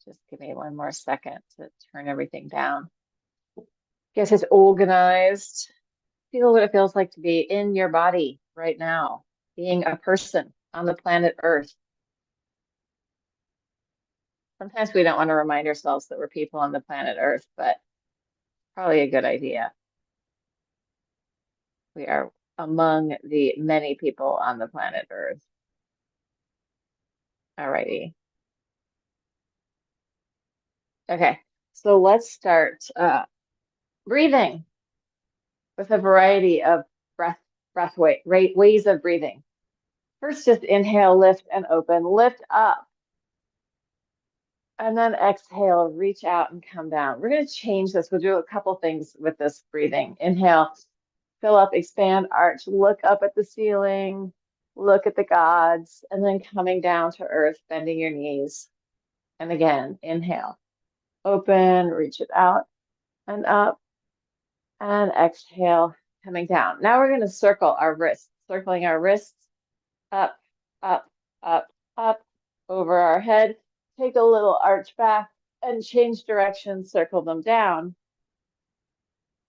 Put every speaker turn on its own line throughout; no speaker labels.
Just give me one more second to turn everything down. Get it organized. Feel what it feels like to be in your body right now, being a person on the planet Earth. Sometimes we don't want to remind ourselves that we're people on the planet Earth, but probably a good idea. We are among the many people on the planet Earth. Alrighty. Okay, so let's start breathing with a variety of ways of breathing. First, just inhale, lift and open, lift up. And then exhale, reach out and come down. We're going to change this. We'll do a couple things with this breathing. Inhale, fill up, expand, arch, look up at the ceiling, look at the gods, and then coming down to earth, bending your knees. And again, inhale, open, reach it out and up, and exhale, coming down. Now we're going to circle our wrists, circling our wrists up, up, up, up, over our head. Take a little arch back and change direction, circle them down.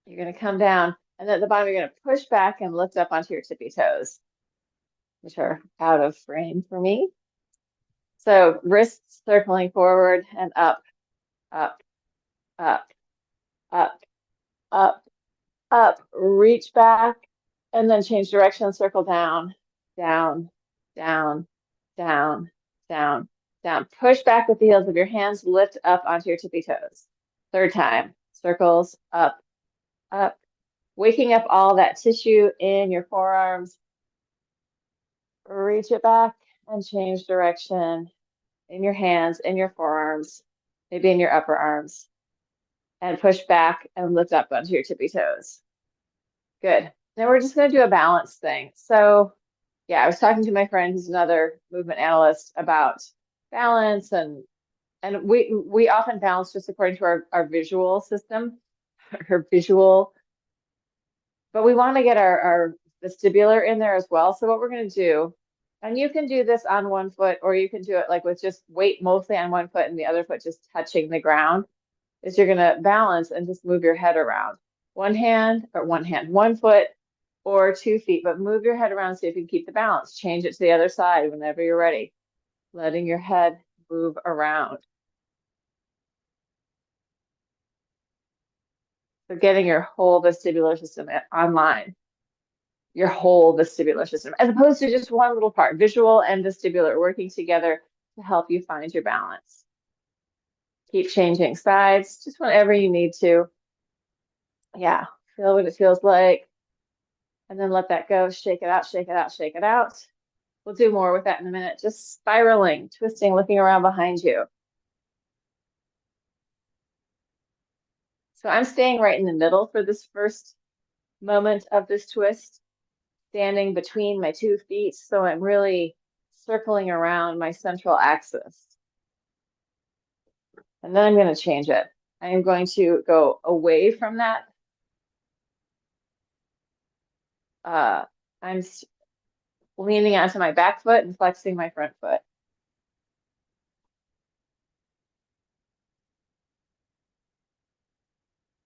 You're going to come down, and at the bottom, you're going to push back and lift up onto your tippy toes, which are out of frame for me. So wrists circling forward and up, up, up, up, up, up. Reach back, and then change direction, circle down, down, down, down, down, down. Push back with the heels of your hands, lift up onto your tippy toes. Third time, circles, up, up, waking up all that tissue in your forearms. Reach it back and change direction in your hands, in your forearms, maybe in your upper arms, and push back and lift up onto your tippy toes. Good. Now we're just going to do a balance thing. So yeah, I was talking to my friend who's another movement analyst about balance, and we often balance just according to our visual system, our visual, but we want to get our vestibular in there as well. So what we're going to do, and you can do this on one foot, or you can do it like with just weight mostly on one foot and the other foot just touching the ground, is you're going to balance and just move your head around. One foot or 2 feet, but move your head around, see if you can keep the balance. Change it to the other side whenever you're ready. Letting your head move around. So getting your whole vestibular system online. Your whole vestibular system, as opposed to just one little part. Visual and vestibular working together to help you find your balance. Keep changing sides, just whenever you need to. Yeah, feel what it feels like. And then let that go, shake it out, shake it out, shake it out. We'll do more with that in a minute. Just spiraling, twisting, looking around behind you. So I'm staying right in the middle for this first moment of this twist, standing between my 2 feet. So I'm really circling around my central axis. And then I'm going to change it. I am going to go away from that. I'm leaning onto my back foot and flexing my front foot.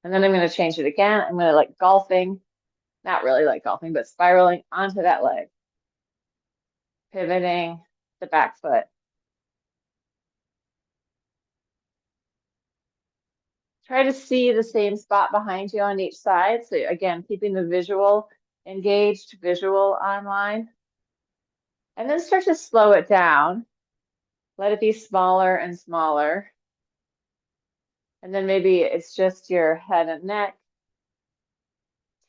And then I'm going to change it again. I'm going to like golfing, not really like golfing, but spiraling onto that leg. Pivoting the back foot. Try to see the same spot behind you on each side. So again, keeping the visual engaged, visual online. And then start to slow it down. Let it be smaller and smaller. And then maybe it's just your head and neck,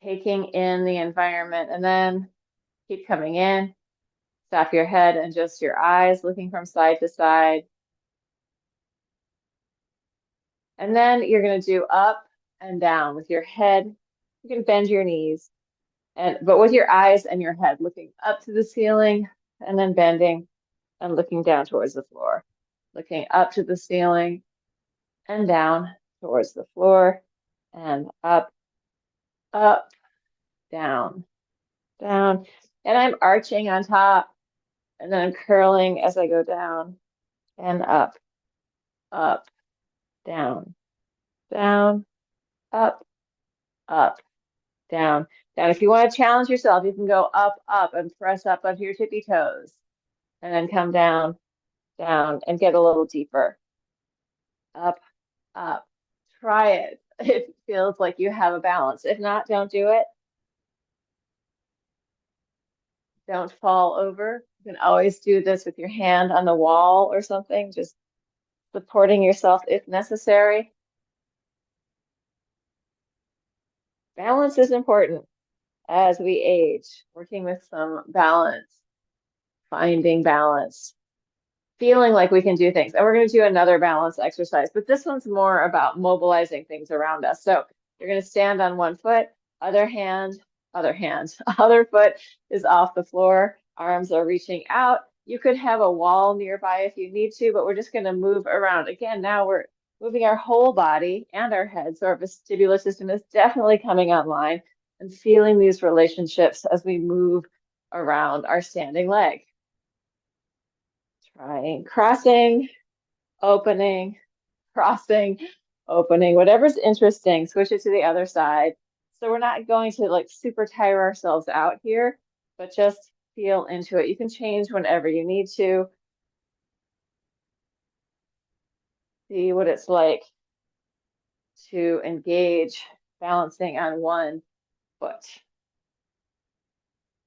taking in the environment, and then keep coming in. Stop your head and just your eyes looking from side to side. And then you're going to do up and down with your head. You can bend your knees, but with your eyes and your head looking up to the ceiling and then bending and looking down towards the floor. Looking up to the ceiling and down towards the floor and up, up, down, down. And I'm arching on top, and then I'm curling as I go down and up up, down, down, up, up, down, down. If you want to challenge yourself, you can go up, up, and press up onto your tippy toes, and then come down, down, and get a little deeper. Up, up. Try it. It feels like you have a balance. If not, don't do it. Don't fall over. You can always do this with your hand on the wall or something, just supporting yourself if necessary. Balance is important as we age, working with some balance, finding balance, feeling like we can do things. And we're going to do another balance exercise, but this one's more about mobilizing things around us. So you're going to stand on one foot, other foot is off the floor, arms are reaching out. You could have a wall nearby if you need to, but we're just going to move around. Again, now we're moving our whole body and our head. So our vestibular system is definitely coming online and feeling these relationships as we move around our standing leg. Trying, crossing, opening, crossing, opening, whatever's interesting, switch it to the other side. So we're not going to like super tire ourselves out here, but just feel into it. You can change whenever you need to. See what it's like to engage balancing on one foot.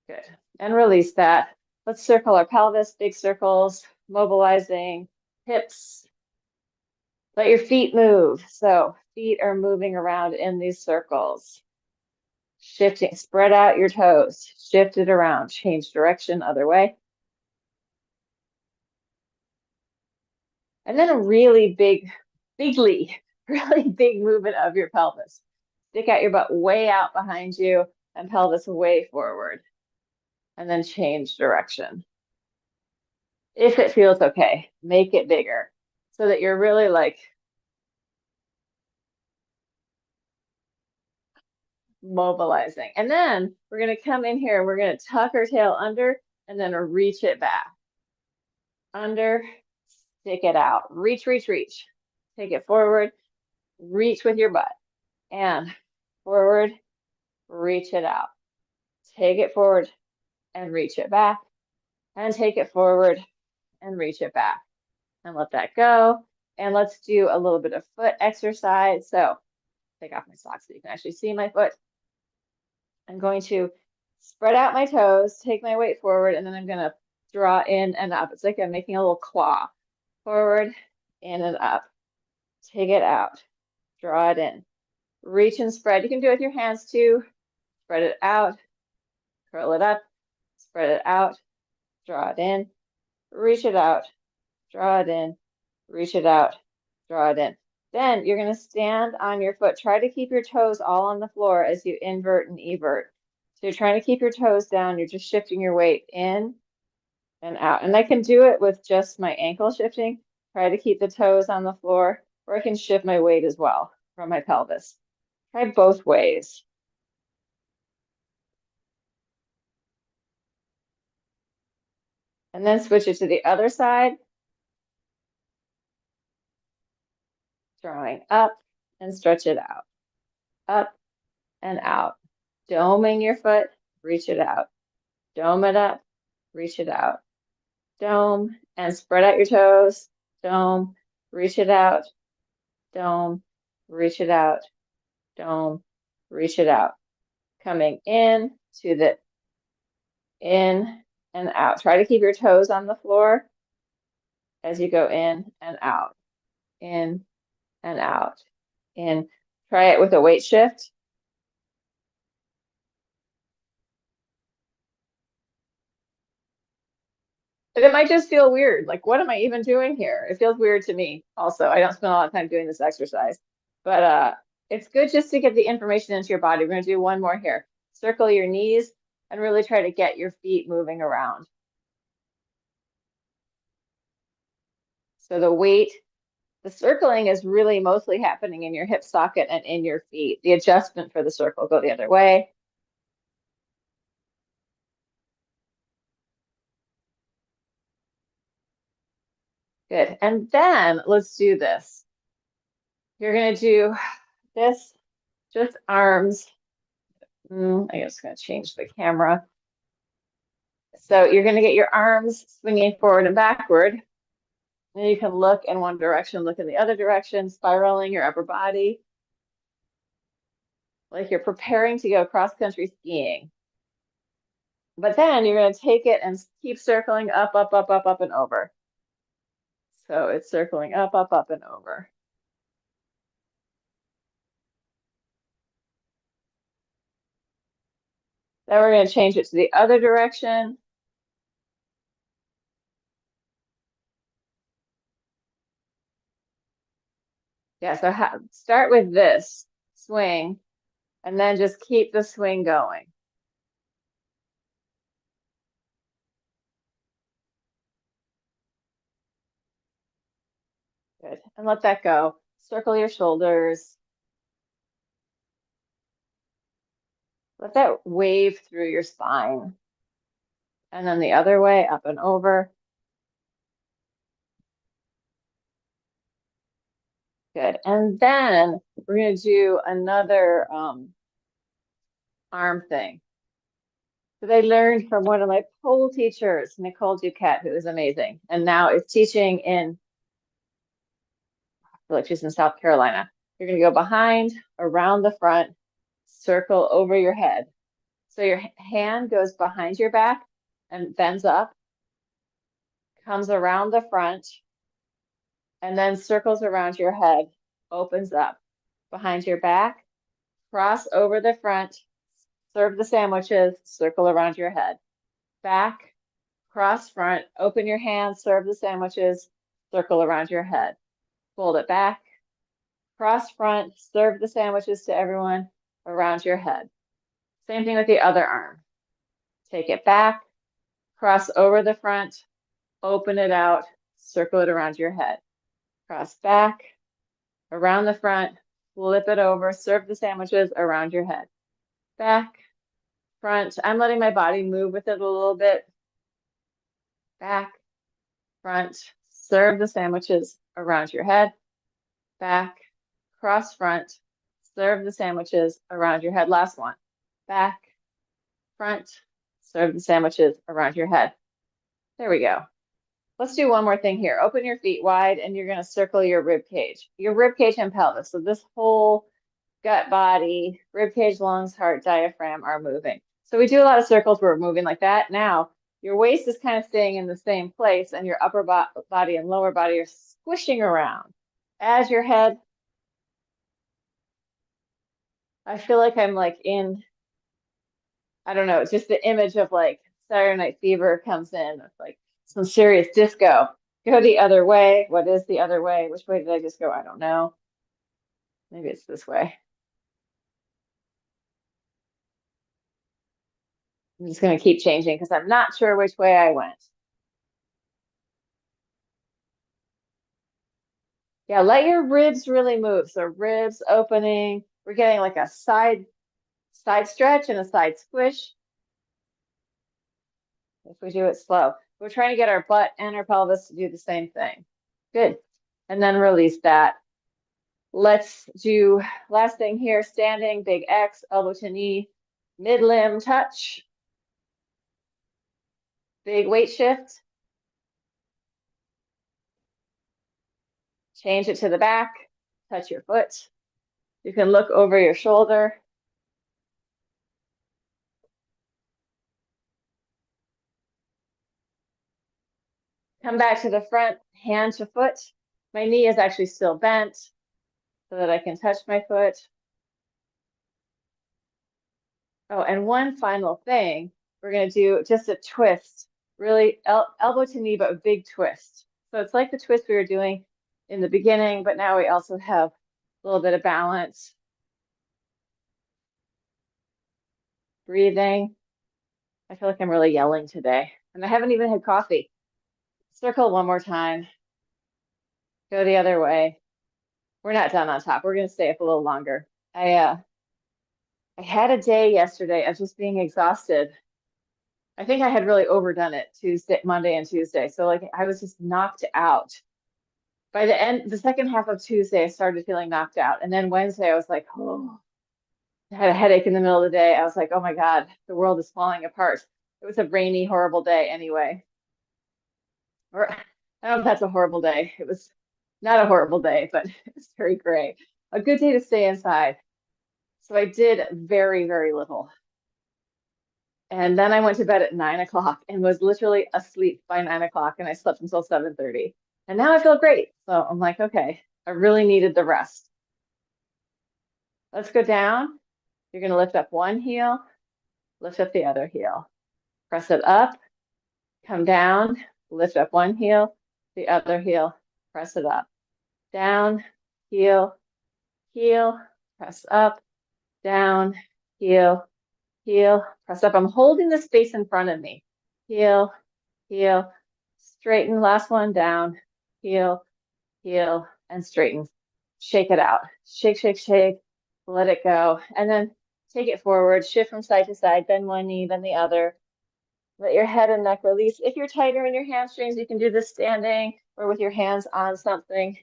Good. And release that. Let's circle our pelvis, big circles, mobilizing hips. Let your feet move. So feet are moving around in these circles. Shifting, spread out your toes, shift it around, change direction, other way. And then a really really big movement of your pelvis. Stick out your butt way out behind you and pelvis way forward. And then change direction. If it feels okay, make it bigger so that you're really like mobilizing. And then we're going to come in here and we're going to tuck our tail under and then reach it back. Under, stick it out. Reach, reach, reach. Take it forward, reach with your butt. And forward, reach it out. Take it forward and reach it back. And take it forward and reach it back. And let that go. And let's do a little bit of foot exercise. So take off my socks so you can actually see my foot. I'm going to spread out my toes, take my weight forward, and then I'm going to draw in and up. It's like I'm making a little claw. Forward, in and up. Take it out. Draw it in. Reach and spread. You can do it with your hands too. Spread it out. Curl it up. Spread it out. Draw it in. Reach it out. Draw it in. Reach it out. Draw it in. Then you're going to stand on your foot. Try to keep your toes all on the floor as you invert and evert. So you're trying to keep your toes down. You're just shifting your weight in and out. And I can do it with just my ankle shifting. Try to keep the toes on the floor, or I can shift my weight as well from my pelvis. Try both ways. And then switch it to the other side. Drawing up and stretch it out. Up and out. Doming your foot, reach it out. Dome it up, reach it out. Dome and spread out your toes. Dome, reach it out. Dome, reach it out. Dome, reach it out. Coming in to the in and out. Try to keep your toes on the floor as you go in and out. In and out. In. Try it with a weight shift. And it might just feel weird. Like, what am I even doing here? It feels weird to me also. I don't spend a lot of time doing this exercise. But it's good just to get the information into your body. We're going to do one more here. Circle your knees and really try to get your feet moving around. So the weight, the circling is really mostly happening in your hip socket and in your feet. The adjustment for the circle, go the other way. Good. And then let's do this. You're going to do this, just arms. I'm just going to change the camera. So you're going to get your arms swinging forward and backward. And you can look in one direction, look in the other direction, spiraling your upper body, like you're preparing to go cross-country skiing. But then you're going to take it and keep circling up, up, up, up, up, and over. So it's circling up, up, up, and over. Then we're going to change it to the other direction. Yeah, so start with this swing, and then just keep the swing going. Good. And let that go. Circle your shoulders. Let that wave through your spine. And then the other way, up and over. Good. And then we're going to do another arm thing. So they learned from one of my pole teachers, Nicole Duquette, who is amazing, and now is teaching in, I feel like she's in South Carolina. You're going to go behind, around the front, circle over your head. So your hand goes behind your back and bends up, comes around the front, and then circles around your head, opens up behind your back, cross over the front, serve the sandwiches, circle around your head. Back, cross front, open your hands, serve the sandwiches, circle around your head. Fold it back, cross front, serve the sandwiches to everyone around your head. Same thing with the other arm. Take it back, cross over the front, open it out, circle it around your head. Cross back, around the front, flip it over, serve the sandwiches around your head. Back, front. I'm letting my body move with it a little bit. Back, front, serve the sandwiches around your head. Back, cross front, serve the sandwiches around your head. Last one. Back, front, serve the sandwiches around your head. There we go. Let's do one more thing here. Open your feet wide and you're going to circle your rib cage. Your rib cage and pelvis. So this whole gut, body, rib cage, lungs, heart, diaphragm are moving. So we do a lot of circles where we're moving like that. Now, your waist is kind of staying in the same place and your upper body and lower body are squishing around. As your head, I feel like I'm like in, I don't know, it's just the image of like Saturday Night Fever comes in. It's like some serious disco. Go the other way. What is the other way? Which way did I just go? I don't know. Maybe it's this way. I'm just going to keep changing because I'm not sure which way I went. Yeah, let your ribs really move. So ribs opening. We're getting like a side stretch and a side squish. If we do it slow, we're trying to get our butt and our pelvis to do the same thing. Good. And then release that. Let's do last thing here, standing, big X, elbow to knee, mid limb touch. Big weight shift. Change it to the back, touch your foot. You can look over your shoulder. Come back to the front, hand to foot. My knee is actually still bent so that I can touch my foot. Oh, and one final thing, we're going to do just a twist, really elbow to knee, but a big twist. So it's like the twist we were doing in the beginning, but now we also have a little bit of balance. Breathing. I feel like I'm really yelling today, and I haven't even had coffee. Circle one more time. Go the other way. We're not done on top. We're going to stay up a little longer. I had a day yesterday of just being exhausted. I think I had really overdone it Monday and Tuesday. So like I was just knocked out. By the end, the second half of Tuesday, I started feeling knocked out. And then Wednesday, I was like, oh, I had a headache in the middle of the day. I was like, oh my God, the world is falling apart. It was a rainy, horrible day anyway. Or I don't know if that's a horrible day. It was not a horrible day, but it's very gray. A good day to stay inside. So I did very, very little. And then I went to bed at 9 o'clock and was literally asleep by 9 o'clock, and I slept until 7:30. And now I feel great. So I'm like, okay, I really needed the rest. Let's go down. You're going to lift up one heel, lift up the other heel. Press it up, come down, lift up one heel, the other heel, press it up. Down, heel, heel, press up, down, heel, heel, press up. I'm holding the space in front of me. Heel, heel, straighten, last one, down, heel, heel, and straighten. Shake it out. Shake, shake, shake, let it go. And then take it forward, shift from side to side, bend one knee, then the other. Let your head and neck release. If you're tighter in your hamstrings, you can do this standing or with your hands on something.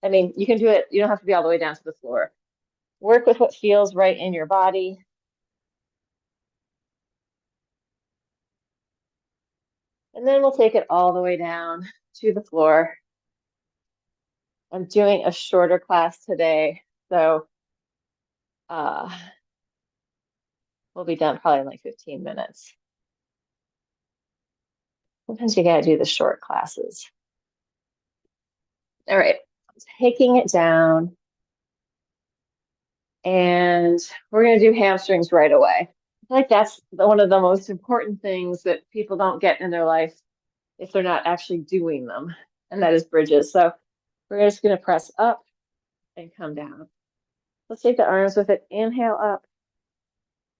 I mean, you can do it. You don't have to be all the way down to the floor. Work with what feels right in your body. And then we'll take it all the way down to the floor. I'm doing a shorter class today, so we'll be done probably in like 15 minutes. Sometimes you gotta do the short classes. All right, taking it down. And we're gonna do hamstrings right away. I feel like that's one of the most important things that people don't get in their life if they're not actually doing them, and that is bridges. So we're just gonna press up and come down. Let's take the arms with it. Inhale up,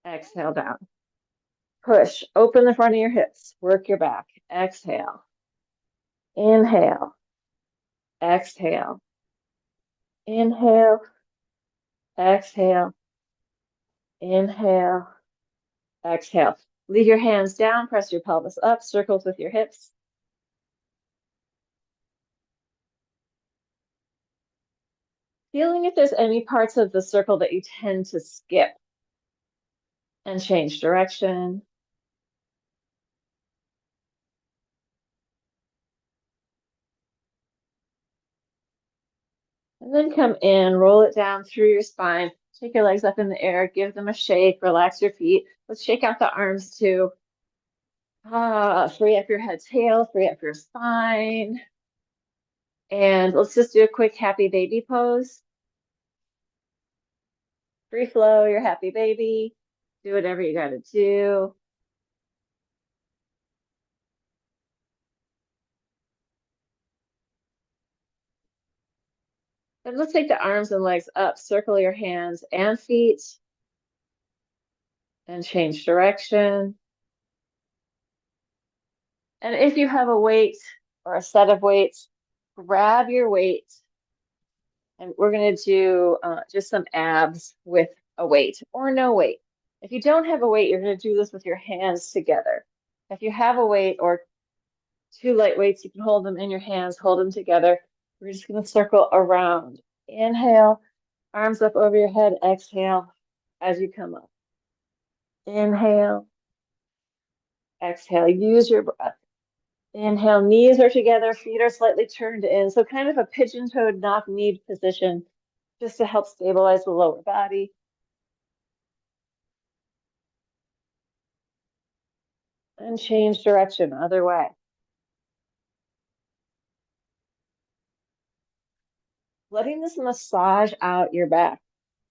exhale down. Push, open the front of your hips, work your back. Exhale, inhale, exhale, inhale, exhale, inhale, exhale. Leave your hands down, press your pelvis up, circles with your hips. Feeling if there's any parts of the circle that you tend to skip and change direction. And then come in, roll it down through your spine. Take your legs up in the air, give them a shake, relax your feet. Let's shake out the arms too. Free up your head, tail, free up your spine. And let's just do a quick happy baby pose. Free flow, your happy baby. Do whatever you gotta do. And let's take the arms and legs up, circle your hands and feet, and change direction. And if you have a weight or a set of weights, grab your weight. And we're going to do just some abs with a weight or no weight. If you don't have a weight, you're going to do this with your hands together. If you have a weight or two light weights, you can hold them in your hands, hold them together. We're just going to circle around. Inhale, arms up over your head. Exhale as you come up. Inhale, exhale. Use your breath. Inhale, knees are together, feet are slightly turned in. So kind of a pigeon-toed knock-knee position just to help stabilize the lower body. And change direction, other way. Letting this massage out your back,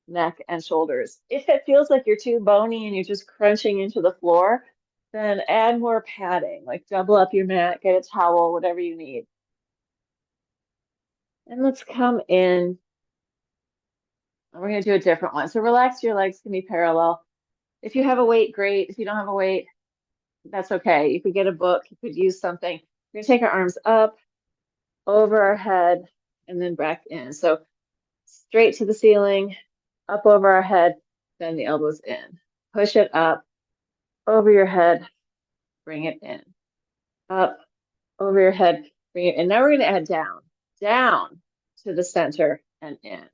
neck, and shoulders. If it feels like you're too bony and you're just crunching into the floor, then add more padding, like double up your mat, get a towel, whatever you need. And let's come in. We're going to do a different one. So relax, your legs can be parallel. If you have a weight, great. If you don't have a weight, that's okay. You could get a book, you could use something. We're going to take our arms up, over our head, and then back in. So straight to the ceiling, up over our head, then the elbows in. Push it up, over your head, bring it in. Up, over your head, bring it in. Now we're going to add down. down to the center and in,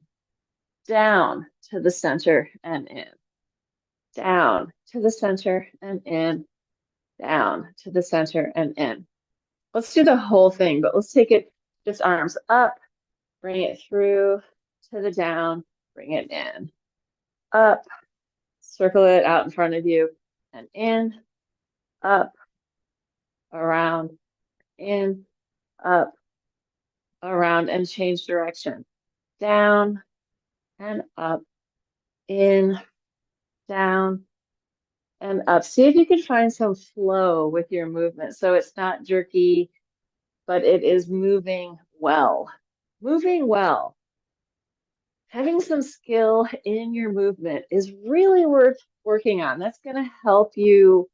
down to the center and in, down to the center and in, down to the center and in. Let's do the whole thing, but let's take it just arms up, bring it through to the down, bring it in, up, circle it out in front of you, and in, up, around, in, up, around, and change direction. Down and up, in, down, and up. See if you can find some flow with your movement. So it's not jerky, but it is moving well. Moving well. Having some skill in your movement is really worth working on. That's going to help you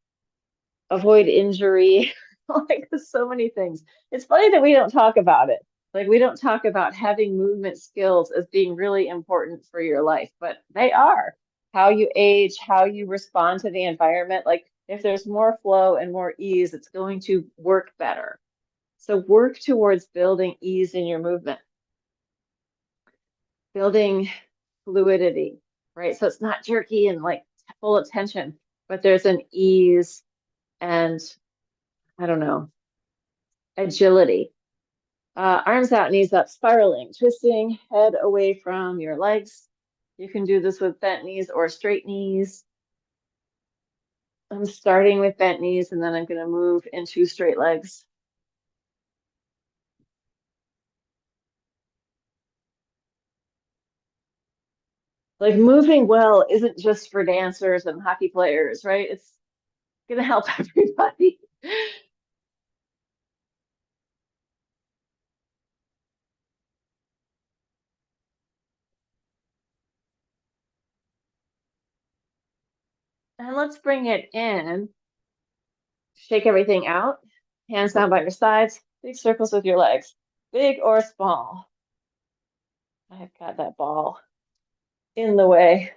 avoid injury, like so many things. It's funny that we don't talk about it. Like we don't talk about having movement skills as being really important for your life, but they are. How you age, how you respond to the environment. Like if there's more flow and more ease, it's going to work better. So work towards building ease in your movement, building fluidity, right? So it's not jerky and like full of tension, but there's an ease and I don't know, agility. Arms out, knees up, spiraling, twisting, head away from your legs. You can do this with bent knees or straight knees. I'm starting with bent knees and then I'm going to move into straight legs. Like moving well isn't just for dancers and hockey players, right? It's going to help everybody. And let's bring it in. Shake everything out. Hands down by your sides. Big circles with your legs, big or small. I've got that ball in the way.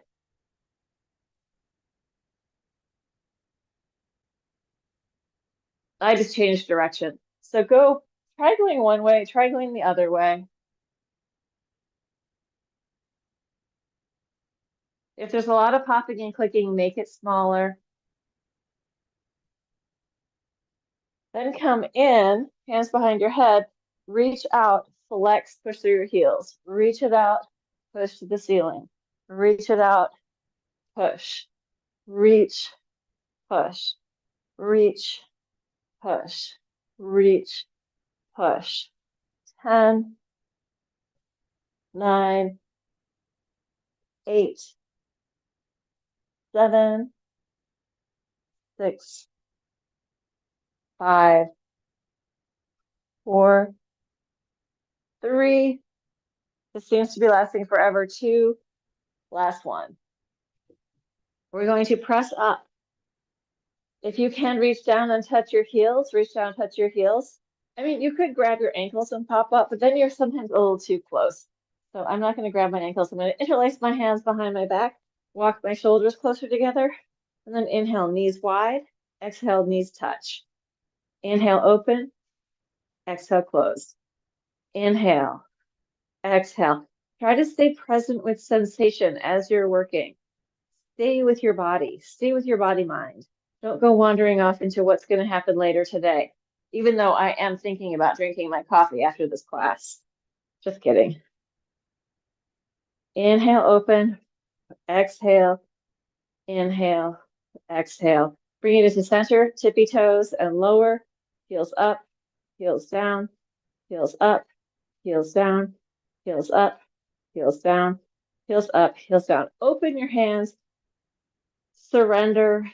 I just changed direction. So go, try going one way, try going the other way. If there's a lot of popping and clicking, make it smaller. Then come in, hands behind your head, reach out, flex, push through your heels. Reach it out, push to the ceiling. Reach it out, push. Reach, push. Reach, push. Reach, push. 10, 9, 8, 7, 6, 5, 4, 3. This seems to be lasting forever. 2, last one. We're going to press up. If you can reach down and touch your heels, reach down, touch your heels. I mean, you could grab your ankles and pop up, but then you're sometimes a little too close. So I'm not going to grab my ankles. I'm going to interlace my hands behind my back, walk my shoulders closer together, and then inhale, knees wide. Exhale, knees touch. Inhale, open. Exhale, close. Inhale, exhale. Try to stay present with sensation as you're working. Stay with your body. Stay with your body mind. Don't go wandering off into what's going to happen later today, even though I am thinking about drinking my coffee after this class. Just kidding. Inhale, open. Exhale. Inhale. Exhale. Bring it into center, tippy toes and lower. Heels up, heels down, heels up, heels down, heels up, heels down, heels up, heels down. Open your hands. Surrender.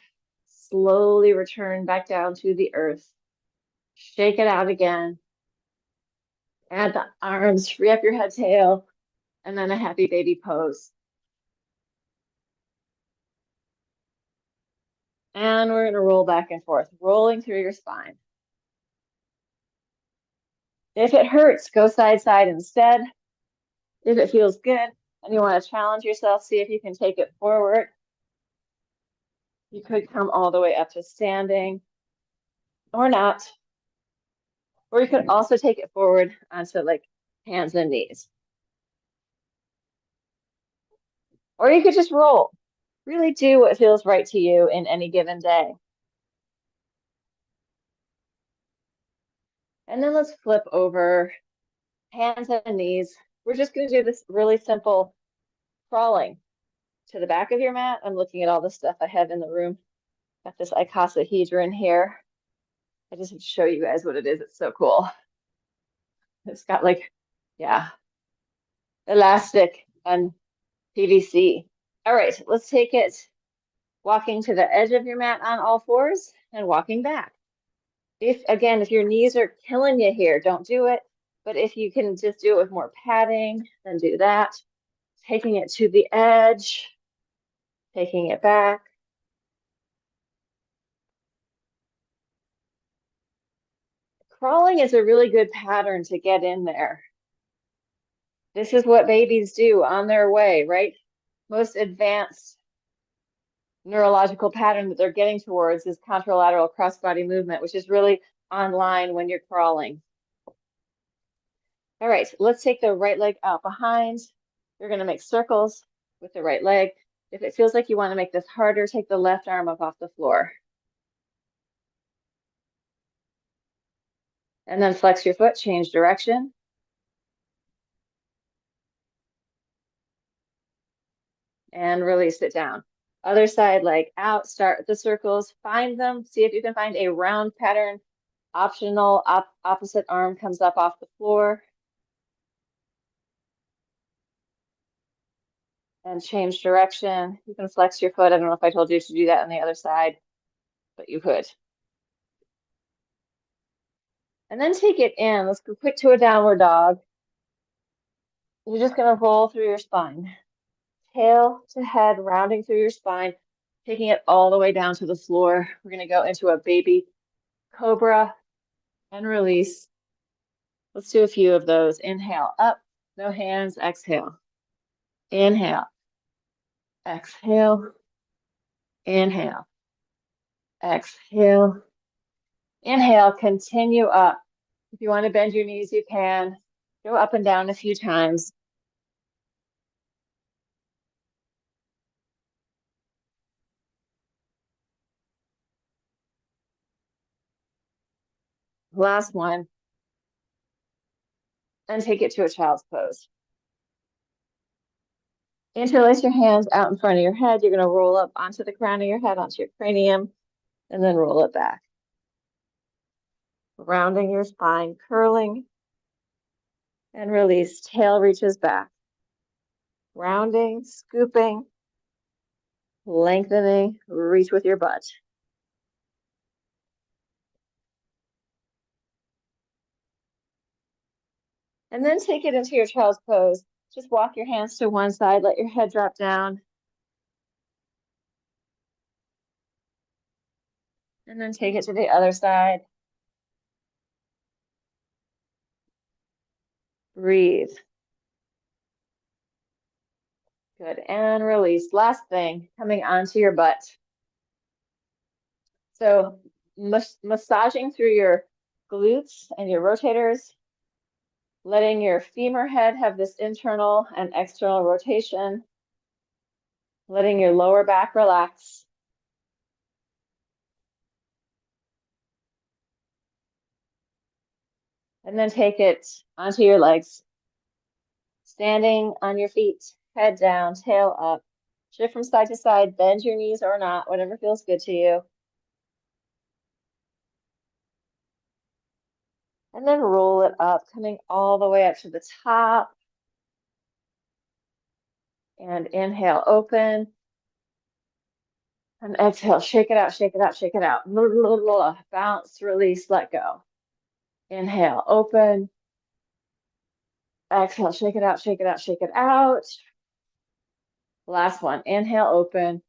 Slowly return back down to the earth. Shake it out again. Add the arms, free up your head, tail, and then a happy baby pose. And we're going to roll back and forth, rolling through your spine. If it hurts, go side side instead. If it feels good and you want to challenge yourself, see if you can take it forward. You could come all the way up to standing or not. Or you could also take it forward onto like hands and knees. Or you could just roll. Really do what feels right to you in any given day. And then let's flip over, hands and knees. We're just going to do this really simple crawling to the back of your mat. I'm looking at all the stuff I have in the room. Got this icosahedron here. I just have to show you guys what it is. It's so cool. It's got like, yeah, elastic and PVC. All right, let's take it walking to the edge of your mat on all fours and walking back. If your knees are killing you here, don't do it. But if you can just do it with more padding, then do that. Taking it to the edge, taking it back. Crawling is a really good pattern to get in there. This is what babies do on their way, right? Most advanced neurological pattern that they're getting towards is contralateral cross-body movement, which is really online when you're crawling. All right, let's take the right leg out behind. You're going to make circles with the right leg. If it feels like you want to make this harder, take the left arm up off the floor. And then flex your foot, change direction. And release it down. Other side leg out, start with the circles, find them, see if you can find a round pattern. Optional, opposite arm comes up off the floor. And change direction. You can flex your foot. I don't know if I told you to do that on the other side, but you could. And then take it in. Let's go quick to a downward dog. You're just going to roll through your spine. Tail to head, rounding through your spine, taking it all the way down to the floor. We're going to go into a baby cobra and release. Let's do a few of those. Inhale, up, no hands, exhale. Inhale, exhale, inhale, exhale. Inhale, continue up. If you want to bend your knees, you can. Go up and down a few times. Last one. And take it to a child's pose. Interlace your hands out in front of your head. You're going to roll up onto the crown of your head, onto your cranium, and then roll it back. Rounding your spine, curling, and release. Tail reaches back. Rounding, scooping, lengthening, reach with your butt. And then take it into your child's pose. Just walk your hands to one side, let your head drop down. And then take it to the other side. Breathe. Good, and release. Last thing, coming onto your butt. So massaging through your glutes and your rotators, letting your femur head have this internal and external rotation, letting your lower back relax. And then take it onto your legs. Standing on your feet, head down, tail up. Shift from side to side, bend your knees or not, whatever feels good to you. And then roll it up, coming all the way up to the top. And inhale, open. And exhale, shake it out, shake it out, shake it out. Bounce, release, let go. Inhale, open. Exhale, shake it out, shake it out, shake it out. Last one, inhale, open.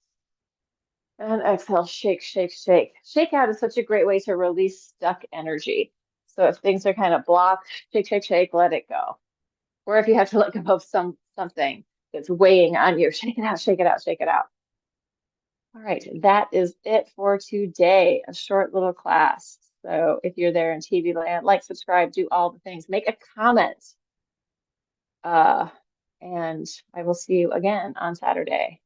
And exhale, shake, shake, shake. Shake out is such a great way to release stuck energy. So if things are kind of blocked, shake, shake, shake, let it go. Or if you have to let go of something that's weighing on you, shake it out, shake it out, shake it out. All right, that is it for today, a short little class. So if you're there in TV land, like, subscribe, do all the things. Make a comment Uh, and I will see you again on Saturday.